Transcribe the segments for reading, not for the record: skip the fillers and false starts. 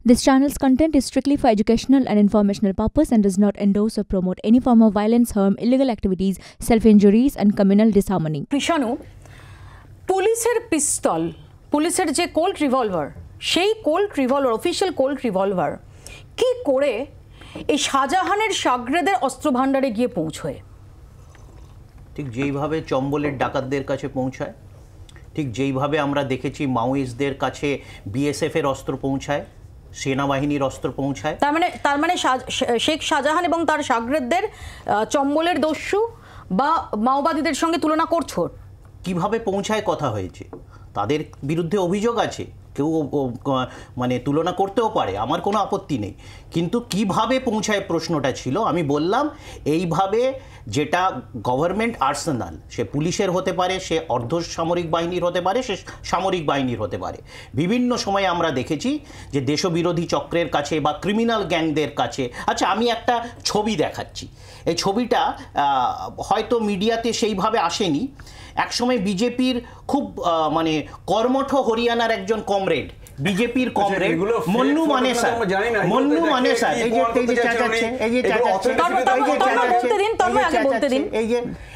This channel's content is strictly for educational and informational purpose and does not endorse or promote any form of violence, harm, illegal activities, self-injuries and communal disharmony. Krishanu, পুলিশের পিস্তল, পুলিশের যে Colt revolver, সেই Colt revolver, official Colt revolver কি করে এই শাহজাহানের শাগরেদের অস্ত্রভাণ্ডারে গিয়ে পৌঁছয়? ঠিক যেইভাবে চম্বলের ডাকাতদের কাছে পৌঁছায়, ঠিক যেইভাবে আমরা দেখেছি মাওয়িস্টদের কাছে বিএসএফ এর অস্ত্র পৌঁছায়, সেনাবাহিনীর অস্ত্র পৌঁছায়। তার মানে শেখ শাহজাহান এবং তার শাগরেদদের চম্বলের দস্যু বা মাওবাদীদের সঙ্গে তুলনা করছো? কিভাবে পৌঁছায় কথা হয়েছে, তাদের বিরুদ্ধে অভিযোগ আছে, কেউ মানে তুলনা করতেও পারে, আমার কোনো আপত্তি নেই, কিন্তু কিভাবে পৌঁছায় প্রশ্নটা ছিল। আমি বললাম এইভাবে, যেটা গভর্নমেন্ট আর্সেনাল, সে পুলিশের হতে পারে, সে অর্ধসামরিক বাহিনীর হতে পারে, সে সামরিক বাহিনীর হতে পারে, বিভিন্ন সময়ে আমরা দেখেছি যে দেশবিরোধী চক্রের কাছে বা ক্রিমিনাল গ্যাংদের কাছে। আচ্ছা, আমি একটা ছবি দেখাচ্ছি, এই ছবিটা হয়তো মিডিয়াতে সেইভাবে আসেনি। একসময় বিজেপির খুব মানে কর্মঠ হরিয়ানার একজন কমরেড, বিজেপির কমরেড মন্নু মানেসা, মন্নু মানেসা,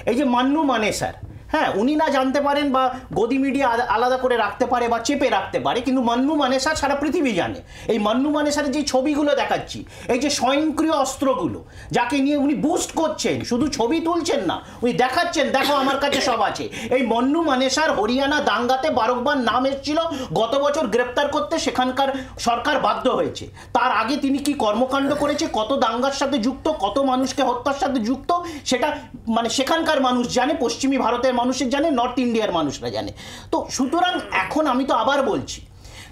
এই যে মান্নু মানেসার, হ্যাঁ, উনি না জানতে পারেন বা গদি মিডিয়া আলাদা করে রাখতে পারে বা চেপে রাখতে পারে, কিন্তু মান্নু মানেসা সারা পৃথিবী জানে। এই মান্নু মানেসার যে ছবিগুলো দেখাচ্ছি, এই যে স্বয়ংক্রিয় অস্ত্রগুলো যাকে নিয়ে উনি বুস্ট করছেন, শুধু ছবি তুলছেন না, উনি দেখাচ্ছেন, দেখো আমার কাছে সব আছে। এই মান্নু মানেসার হরিয়ানা দাঙ্গাতে বারবার নাম এসেছিল, গত বছর গ্রেপ্তার করতে সেখানকার সরকার বাধ্য হয়েছে। তার আগে তিনি কি কর্মকাণ্ড করেছে, কত দাঙ্গার সাথে যুক্ত, কত মানুষকে হত্যার সাথে যুক্ত, সেটা মানে সেখানকার মানুষ জানে, পশ্চিমী ভারতের মানুষের জানে, নর্থ ইন্ডিয়ার মানুষরা জানে। তো সুতরাং এখন আমি তো আবার বলছি,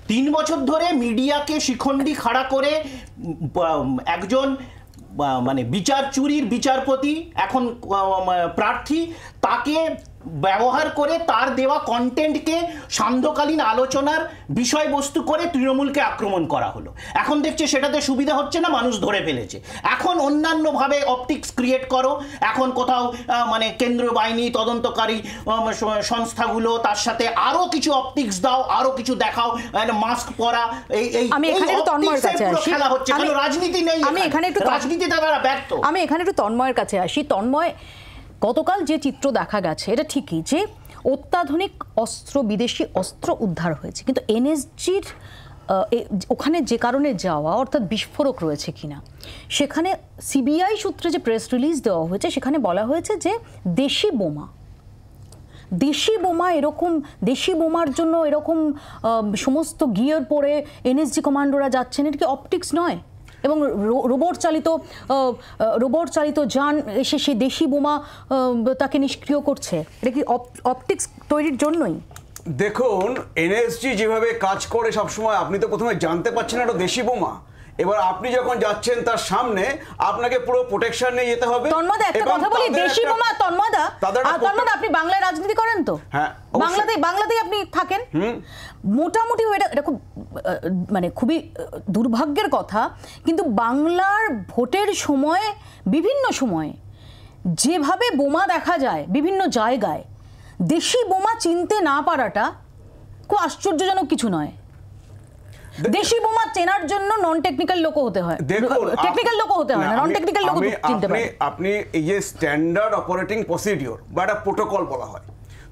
3 বছর ধরে মিডিয়াকে শিখণ্ডি খাড়া করে একজন মানে বিচার চুরির বিচারপতি, এখন প্রার্থী, তাকে ব্যবহার করে তার দেওয়া কন্টেন্টকে সান্ধ্যকালীন আলোচনার বিষয়বস্তু করে তৃণমূলকে আক্রমণ করা হলো। এখন দেখছে সেটাতে সুবিধা হচ্ছে না, মানুষ ধরে ফেলেছে। এখন অন্যান্যভাবে অপটিক্স ক্রিয়েট করো, এখন কোথাও মানে কেন্দ্রীয় বাহিনী, তদন্তকারী সংস্থাগুলো, তার সাথে আরো কিছু অপটিক্স দাও, আরো কিছু দেখাও, মাস্ক পরা, খেলা হচ্ছে। কেন রাজনীতি নেই? রাজনীতিতে তারা ব্যর্থ। আমি এখানে একটু তন্ময়ের কাছে আসি। তন্ময়, গতকাল যে চিত্র দেখা গেছে, এটা ঠিকই যে অত্যাধুনিক অস্ত্র, বিদেশি অস্ত্র উদ্ধার হয়েছে, কিন্তু এনএসজির ওখানে যে কারণে যাওয়া, অর্থাৎ বিস্ফোরক রয়েছে কিনা, সেখানে সিবিআই সূত্রে যে প্রেস রিলিজ দেওয়া হয়েছে, সেখানে বলা হয়েছে যে দেশি বোমা, এরকম দেশি বোমার জন্য এরকম সমস্ত গিয়ার পরে এনএসজি কমান্ডোরা যাচ্ছেন। এটা কি অপটিক্স নয়? এবং রোবট চালিত যান এসে সে দেশি বোমা তাকে নিষ্ক্রিয় করছে। এটা কি অপটিক্স তৈরির জন্যই? দেখুন, এনএসজি যেভাবে কাজ করে সবসময়, আপনি তো প্রথমে জানতে পারছেন এটা দেশি বোমা। এবার আপনি যখন যাচ্ছেন তার সামনে, আপনাকে পুরো প্রোটেকশন নিয়ে যেতে হবে। তন্ময়দা, একটা কথা বলি, দেশি বোমা, তন্ময়দা, আপনি বাংলায় রাজনীতি করেন তো? হ্যাঁ, বাংলাতেই আপনি থাকেন। মোটামুটি এটা খুব মানে খুবই দুর্ভাগ্যের কথা, কিন্তু বাংলার ভোটের সময়, বিভিন্ন সময়ে যেভাবে বোমা দেখা যায় বিভিন্ন জায়গায়, দেশি বোমা চিনতে না পারাটা খুব আশ্চর্যজনক কিছু নয়। দেশি বোমা চেনার জন্য নন টেকনিক্যাল লোক হতে হয়, টেকনিক্যাল লোক হতে হয় না, নন টেকনিক্যাল লোক চিনতে পারে। আপনি এই যে স্ট্যান্ডার্ড অপারেটিং প্রসিডিওর বা একটা প্রোটোকল বলা হয়,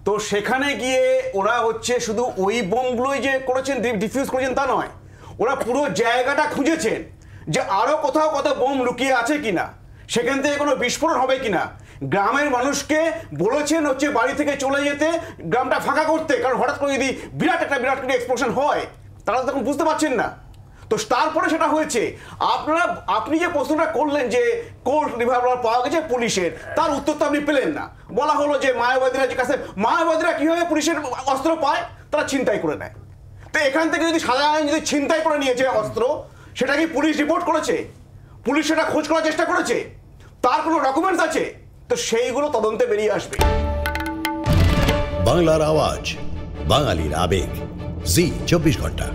তো সেখানে গিয়ে ওরা হচ্ছে শুধু ওই বোমগুলোই যে করেছেন, ডিফিউজ করেছেন তা নয়, ওরা পুরো জায়গাটা খুঁজেছেন যে আরো কোথাও বোম লুকিয়ে আছে কিনা, সেখান থেকে কোনো বিস্ফোরণ হবে কিনা। গ্রামের মানুষকে বলেছেন হচ্ছে বাড়ি থেকে চলে যেতে, গ্রামটা ফাঁকা করতে, কারণ হঠাৎ করে যদি বিরাট একটা এক্সপ্লোশন হয়, তারা তখন বুঝতে পারছেন না। তো তারপরে সেটা হয়েছে। আপনি যে প্রশ্নটা করলেন যে কোল্ট রিভলভার পাওয়া গেছে পুলিশের, তার উত্তর তো আপনি পেলেন না। বলা হলো যে মায়াবাদীরা যে কাছে, মায়াবাদীরা কিভাবে পুলিশের অস্ত্র পায়? তারা ছিনতাই করে নেয়। তো এখান থেকে যদি সাধারণ যদি ছিনতাই করে নিয়েছে অস্ত্র, সেটা কি পুলিশ রিপোর্ট করেছে? পুলিশ সেটা খোঁজ করার চেষ্টা করেছে? তার কোনো ডকুমেন্টস আছে? তো সেইগুলো তদন্তে বেরিয়ে আসবে। বাংলার আওয়াজ, বাঙালির আবেগ, জি 24 ঘন্টা।